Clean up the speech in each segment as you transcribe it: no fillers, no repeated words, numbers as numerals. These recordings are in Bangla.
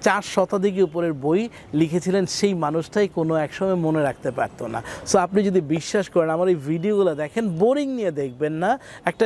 4 শতাধিকের উপরের বই লিখেছিলেন, সেই মানুষটাই কোনো একসময় মনে রাখতে পারতো না। সো আপনি যদি বিশ্বাস করেন, আমার এই ভিডিওগুলো দেখেন, বোরিং নিয়ে দেখবেন না, একটা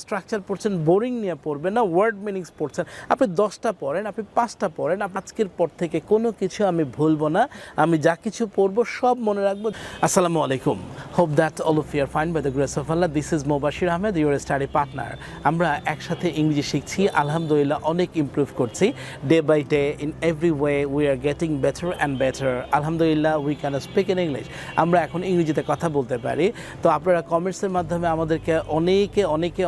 স্ট্রাকচার পড়ছেন বোরিং নিয়ে পড়বেন না, ওয়ার্ড মিনিংস পড়ছেন, আপনি 10টা পড়েন, আপনি 5টা পড়েন, আজকের পর থেকে কোনো কিছু আমি ভুলবো না, আমি যা কিছু পড়বো সব মনে রাখবো। আসসালামু আলাইকুম, hope that all of you are fine by the grace of Allah. This is Mobashir Ahmed, your study partner. আমরা একসাথে ইংরেজি শিখছি, আলহামদুলিল্লাহ অনেক ইমপ্রুভ করছি, day by day in every way we are getting better and better. আলহামদুলিল্লাহ we can speak in English, আমরা এখন ইংরেজিতে কথা বলতে পারি। তো আপনারা কমেন্টসের মাধ্যমে আমাদেরকে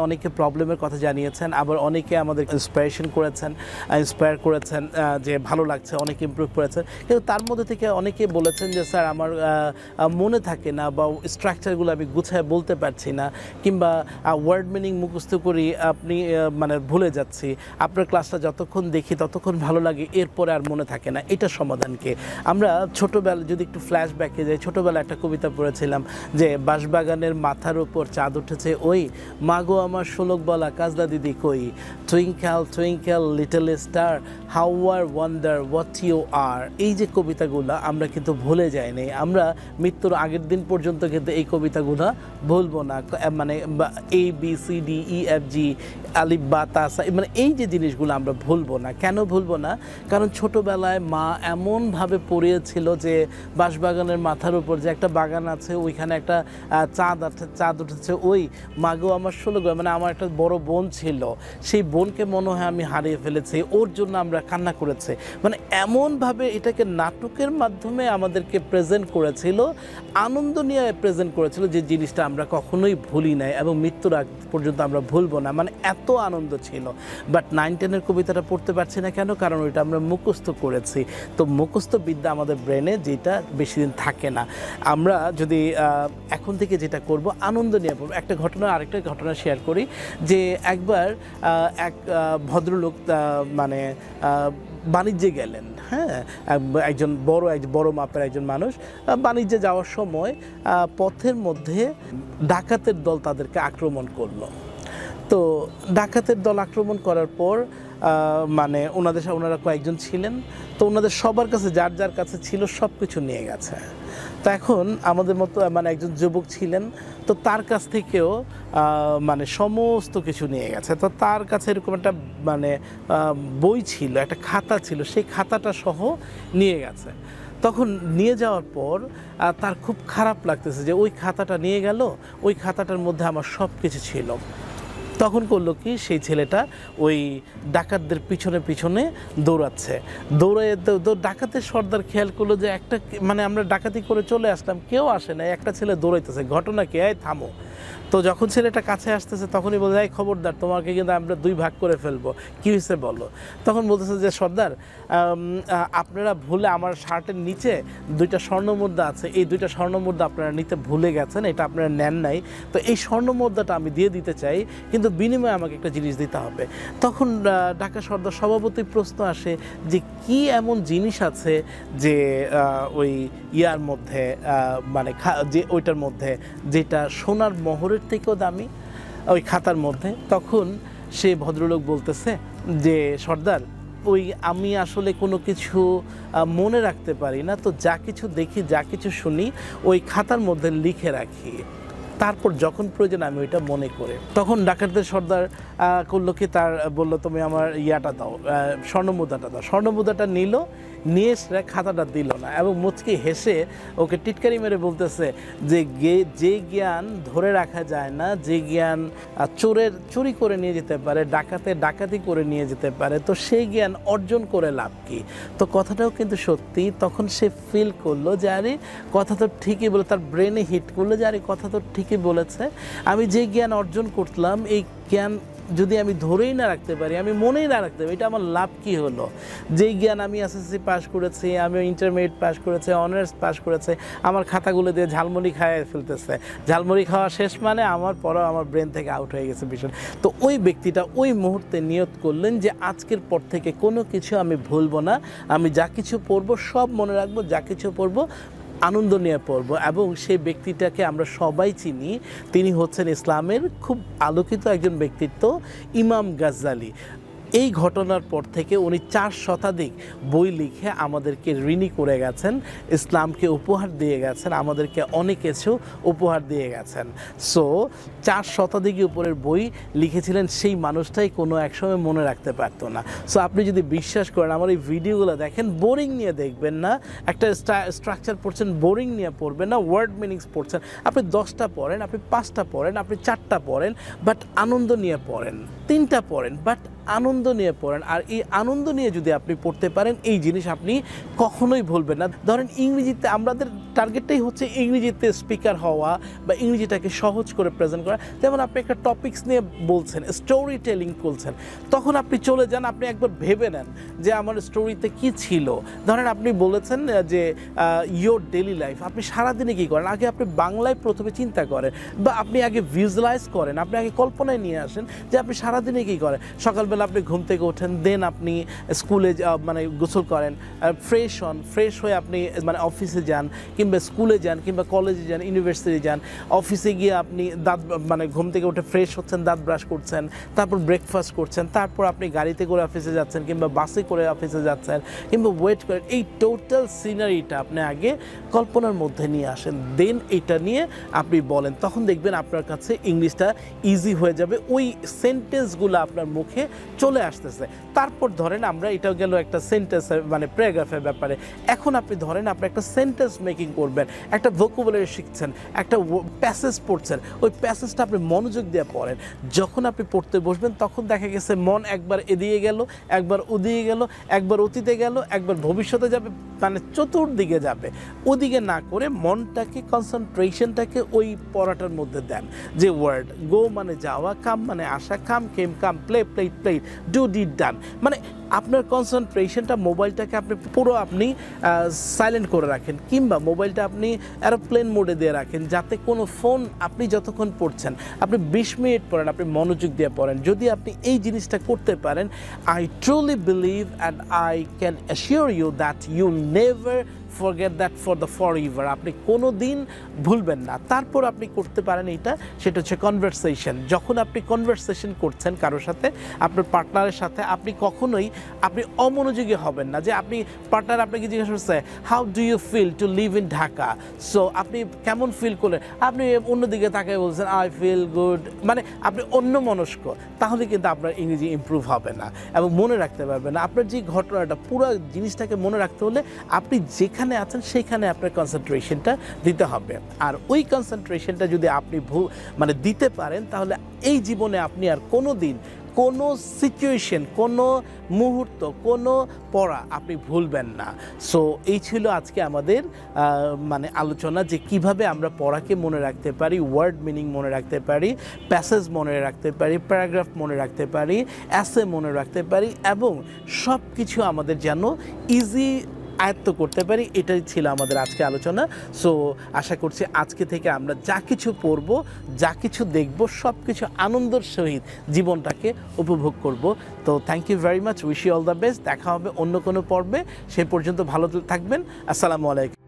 অনেকে প্রবলেমের কথা জানিয়েছেন, আবার অনেকে আমাদের ইন্সপায়ার করেছেন যে ভালো লাগছে, অনেক ইমপ্রুভ করেছেন। কিন্তু তার মধ্যে থেকে অনেকে বলেছেন যে স্যার আমার মনে থাকে না, বা স্ট্রাকচারগুলো আমি গুছায় বলতে পারছি না, কিংবা ওয়ার্ড মিনিং মুখস্থ করি আপনি মানে ভুলে যাচ্ছি, আপনার ক্লাসটা যতক্ষণ দেখি ততক্ষণ ভালো লাগে, এরপরে আর মনে থাকে না। এটা সমাধানকে আমরা ছোটোবেলা যদি একটু ফ্ল্যাশব্যাকে যাই, ছোটোবেলা একটা কবিতা পড়েছিলাম যে বাঁশবাগানের মাথার উপর চাঁদ উঠেছে ওই, মাগো আমার শোলক বলা কাজলা দিদি কই, twinkle twinkle little star how are wonder what you are. এই যে কবিতাগুলো আমরা কিন্তু ভুলে যাইনি, আমরা মৃত্যুর আগের দিন পর্যন্ত কিন্তু এই কবিতাগুলো ভুলবো না। মানে ABCDEFG আলিফ বা তাসা, মানে এই যে জিনিসগুলো আমরা ভুলবো না। কেন ভুলবো না? কারণ ছোটোবেলায় মা এমনভাবে পড়িয়েছিল যে বাঁশবাগানের মাথার উপর যে একটা বাগান আছে, ওইখানে একটা চাঁদ উঠেছে ওই, মাগো আমার 16 গো, মানে আমার একটা বড় বোন ছিল, সেই বোনকে মনে হয় আমি হারিয়ে ফেলেছি, ওর জন্য আমরা কান্না করেছি। মানে এমনভাবে এটাকে নাটকের মাধ্যমে আমাদেরকে প্রেজেন্ট করেছিল, আনন্দ নিয়ে প্রেজেন্ট করেছিল, যে জিনিসটা আমরা কখনোই ভুলি নাই এবং মৃত্যুর আগ পর্যন্ত আমরা ভুলবো না। মানে এত আনন্দ ছিল। বাট 9-10-এর কবিতাটা পড়তে পারছি না কেন? কারণ ওইটা আমরা মুখস্থ করেছি। তো মুখস্থ বিদ্যা আমাদের ব্রেনে যেটা বেশি দিন থাকে না। আমরা যদি এখন থেকে যেটা করব, আনন্দ নিয়ে পড়বো। আরেকটা ঘটনা শেয়ার করি যে একবার এক ভদ্রলোক মানে বাণিজ্যে গেলেন, হ্যাঁ, একজন বড় মাপের একজন মানুষ বাণিজ্যে যাওয়ার সময় পথের মধ্যে ডাকাতের দল তাদেরকে আক্রমণ করলো। তো ডাকাতের দল আক্রমণ করার পর মানে ওনারা কয়েকজন ছিলেন, তো ওনাদের সবার কাছে যার কাছে ছিল সব কিছু নিয়ে গেছে। তো এখন আমাদের মতো মানে একজন যুবক ছিলেন, তো তার কাছ থেকেও মানে সমস্ত কিছু নিয়ে গেছে। তো তার কাছে এরকম একটা মানে বই ছিল, একটা খাতা ছিল, সেই খাতাটা সহ নিয়ে গেছে। তখন নিয়ে যাওয়ার পর তার খুব খারাপ লাগতেছে যে ওই খাতাটা নিয়ে গেল, ওই খাতাটার মধ্যে আমার সব কিছু ছিল। তখন করলো কি, সেই ছেলেটা ওই ডাকাতদের পিছনে দৌড়াচ্ছে। ডাকাতের সর্দার খেয়াল করলো যে একটা মানে আমরা ডাকাতি করে চলে আসলাম, কেউ আসে না, একটা ছেলে দৌড়াইতেছে, ঘটনা কি, এই থামো। তো যখন ছেলেটা কাছে আসতেছে তখনই বলে, এই খবরদার, তোমাকে কিন্তু আমরা 2 ভাগ করে ফেলবো, কী হয়েছে বলো। তখন বলতেছে যে সর্দার, আপনারা ভুলে আমার শার্টের নিচে 2টা স্বর্ণমুদ্রা আছে, এই 2টা স্বর্ণমুদ্রা আপনারা নিতে ভুলে গেছেন, এটা আপনারা নেন নাই। তো এই স্বর্ণমুদ্রাটা আমি দিয়ে দিতে চাই, কিন্তু বিনিময়ে আমাকে একটা জিনিস দিতে হবে। তখন ঢাকা সর্দার স্বভাবতই প্রশ্ন আসে যে কি এমন জিনিস আছে যে ওই ইয়ার মধ্যে মানে যে ওইটার মধ্যে যেটা সোনার মোহরের থেকেও দামি, ওই খাতার মধ্যে। তখন সে ভদ্রলোক বলতেছে যে সর্দার, ওই আমি আসলে কোনো কিছু মনে রাখতে পারি না, তো যা কিছু দেখি, যা কিছু শুনি, ওই খাতার মধ্যে লিখে রাখি, তারপর যখন প্রয়োজন আমি ওইটা মনে করে। তখন ডাকাতদের সর্দার করলো কি, তার বললো তুমি আমার ইয়াটা দাও, স্বর্ণমুদ্রাটা দাও। স্বর্ণমুদ্রাটা নিয়ে সে খাতাটা দিল না, এবং মুচকি হেসে ওকে টিটকারি মেরে বলতেছে যে জ্ঞান ধরে রাখা যায় না, যে জ্ঞান চুরি করে নিয়ে যেতে পারে, ডাকাতি করে নিয়ে যেতে পারে, তো সেই জ্ঞান অর্জন করে লাভ কি। তো কথাটাও কিন্তু সত্যি। তখন সে ফিল করলো যে আরে কথা তো ঠিকই বলে, তার ব্রেনে হিট করলো যে আরে কথা তো ঠিকই বলেছে, আমি যে জ্ঞান অর্জন করলাম, এই জ্ঞান যদি আমি ধরেই না রাখতে পারি, আমি মনেই না রাখতে পারি, এটা আমার লাভ কী হলো। যেই জ্ঞান আমি এসএসসি পাস করেছি, আমি ইন্টারমিডিয়েট পাস করেছি, অনার্স পাস করেছে, আমার খাতাগুলো দিয়ে ঝালমুড়ি খাইয়ে ফেলতেছে, ঝালমুড়ি খাওয়া শেষ মানে আমার ব্রেন থেকে আউট হয়ে গেছে বিষয়। তো ওই ব্যক্তিটা ওই মুহূর্তে নিয়ত করলেন যে আজকের পর থেকে কোনো কিছু আমি ভুলবো না, আমি যা কিছু পড়বো সব মনে রাখবো, যা কিছু পড়বো আনন্দ নিয়ে পড়বো। এবং সেই ব্যক্তিটাকে আমরা সবাই চিনি, তিনি হচ্ছেন ইসলামের খুব আলোকিত একজন ব্যক্তিত্ব, ইমাম গাজ্জালি। এই ঘটনার পর থেকে উনি 4 শতাধিক বই লিখে আমাদেরকে ঋণী করে গেছেন, ইসলামকে উপহার দিয়ে গেছেন, আমাদেরকে অনেক কিছু উপহার দিয়ে গেছেন। সো 4 শতাধিকের উপরের বই লিখেছিলেন সেই মানুষটাই কোনো একসময় মনে রাখতে পারতো না। সো আপনি যদি বিশ্বাস করেন, আমার এই ভিডিওগুলো দেখেন, বোরিং নিয়ে দেখবেন না, একটা স্ট্রাকচার পড়ছেন, বোরিং নিয়ে পড়বেন না, ওয়ার্ড মিনিংস পড়ছেন। আপনি 10টা পড়েন, আপনি 5টা পড়েন, আপনি 4টা পড়েন, বাট আনন্দ নিয়ে পড়েন, 3টা পড়েন, বাট আনন্দ নিয়ে পড়েন। আর এই আনন্দ নিয়ে যদি আপনি পড়তে পারেন, এই জিনিস আপনি কখনোই ভুলবেন না। ধরেন ইংরেজিতে, আমাদের টার্গেটটাই হচ্ছে ইংরেজিতে স্পিকার হওয়া বা ইংরেজিটাকে সহজ করে প্রেজেন্ট করা। যেমন আপনি একটা টপিকস নিয়ে বলছেন, স্টোরি টেলিং করছেন, তখন আপনি চলে যান, আপনি একবার ভেবে নেন যে আমার স্টোরিতে কি ছিল। ধরেন আপনি বলেছেন যে ইয়োর ডেইলি লাইফ, আপনি সারাদিনে কী করেন, আগে আপনি বাংলায় প্রথমে চিন্তা করেন, বা আপনি আগে ভিজুয়ালাইজ করেন, আপনি আগে কল্পনায় নিয়ে আসেন যে আপনি সারাদিনে কী করেন। সকালবেলা আপনি ঘুম থেকে ওঠেন, দেন আপনি স্কুলে মানে গোসল করেন, ফ্রেশ হন, ফ্রেশ হয়ে আপনি মানে অফিসে যান, কিংবা স্কুলে যান, কিংবা কলেজে যান, ইউনিভার্সিটি যান। অফিসে গিয়ে আপনি দাঁত মানে ঘুম থেকে উঠে ফ্রেশ হচ্ছেন, দাঁত ব্রাশ করছেন, তারপর ব্রেকফাস্ট করছেন, তারপর আপনি গাড়িতে করে অফিসে যাচ্ছেন, কিংবা বাসে করে অফিসে যাচ্ছেন, কিংবা ওয়েট করেন। এই টোটাল সিনারিটা আপনি আগে কল্পনার মধ্যে নিয়ে আসেন, দেন এটা নিয়ে আপনি বলেন, তখন দেখবেন আপনার কাছে ইংলিশটা ইজি হয়ে যাবে, ওই সেন্টেন্সগুলো আপনার মুখে চলে আসতেছে। তারপর ধরেন আমরা, এটাও গেল একটা সেন্টেন্স মানে প্যারাগ্রাফের ব্যাপারে। এখন আপনি ধরেন আপনি একটা সেন্টেন্স মেকিং করবেন, একটা ভোকাবুলারি শিখছেন, একটা প্যাসেজ পড়ছেন, ওই প্যাসেজটা আপনি মনোযোগ দিয়ে পড়েন। যখন আপনি পড়তে বসবেন, তখন দেখা গেছে মন একবার এদিকে গেল, একবার ওদিকে গেল, একবার অতীতে গেল, একবার ভবিষ্যতে যাবে, মানে চতুর্দিকে যাবে। ওদিকে না করে মনটাকে, কনসেন্ট্রেশনটাকে ওই পড়াটার মধ্যে দেন। যে ওয়ার্ড, গো মানে যাওয়া, কাম মানে আসা, come came come, play play play, do did done, মানে আপনার কনসেন্ট্রেশনটা, মোবাইলটাকে আপনি পুরো আপনি সাইলেন্ট করে রাখেন, কিংবা মোবাইলটা আপনি এরোপ্লেন মোডে দিয়ে রাখেন, যাতে কোনো ফোন, আপনি যতক্ষণ পড়ছেন, আপনি 20 মিনিট পড়েন, আপনি মনোযোগ দিয়ে পড়েন। যদি আপনি এই জিনিসটা করতে পারেন, I truly believe and I can assure you that you never forget that for the forever, আপনি কোনো দিন ভুলবেন না। তারপর আপনি করতে পারেন এইটা, সেটা হচ্ছে কনভারসেশন। যখন আপনি কনভারসেশন করছেন কারোর সাথে, আপনার পার্টনারের সাথে, আপনি কখনোই আপনি অমনোযোগী হবেন না। যে আপনি পার্টনার আপনাকে জিজ্ঞাসা করছে, how do you feel to live in Dhaka, so আপনি কেমন ফিল করলেন, আপনি অন্যদিকে তাকাই বলছেন আই ফিল গুড, মানে আপনি অন্য মনস্ক, তাহলে কিন্তু আপনার ইংরেজি ইমপ্রুভ হবে না এবং মনে রাখতে পারবেন না। আপনার যে ঘটনাটা, পুরো জিনিসটাকে মনে রাখতে হলে আপনি যেখানে আছেন সেখানে আপনার কনসেন্ট্রেশনটা দিতে হবে। আর ওই কনসেন্ট্রেশনটা যদি আপনি মানে দিতে পারেন, তাহলে এই জীবনে আপনি আর কোনো দিন, কোনো সিচুয়েশন, কোনো মুহূর্ত, কোনো পড়া আপনি ভুলবেন না। সো এই ছিল আজকে আমাদের মানে আলোচনা, যে কিভাবে আমরা পড়াকে মনে রাখতে পারি, ওয়ার্ড মিনিং মনে রাখতে পারি, প্যাসেজ মনে রাখতে পারি, প্যারাগ্রাফ মনে রাখতে পারি, অ্যাসে মনে রাখতে পারি, এবং সব কিছু আমাদের যেন ইজি আয়ত্ত করতে পারি। এটাই ছিল আমাদের আজকে আলোচনা। সো আশা করছি আজকে থেকে আমরা যা কিছু পড়ব, যা কিছু দেখব, সব কিছু আনন্দের সহিত জীবনটাকে উপভোগ করব। তো thank you very much, wish you all the best. দেখা হবে অন্য কোনো পর্বে, সে পর্যন্ত ভালো থাকবেন। আসসালামু আলাইকুম।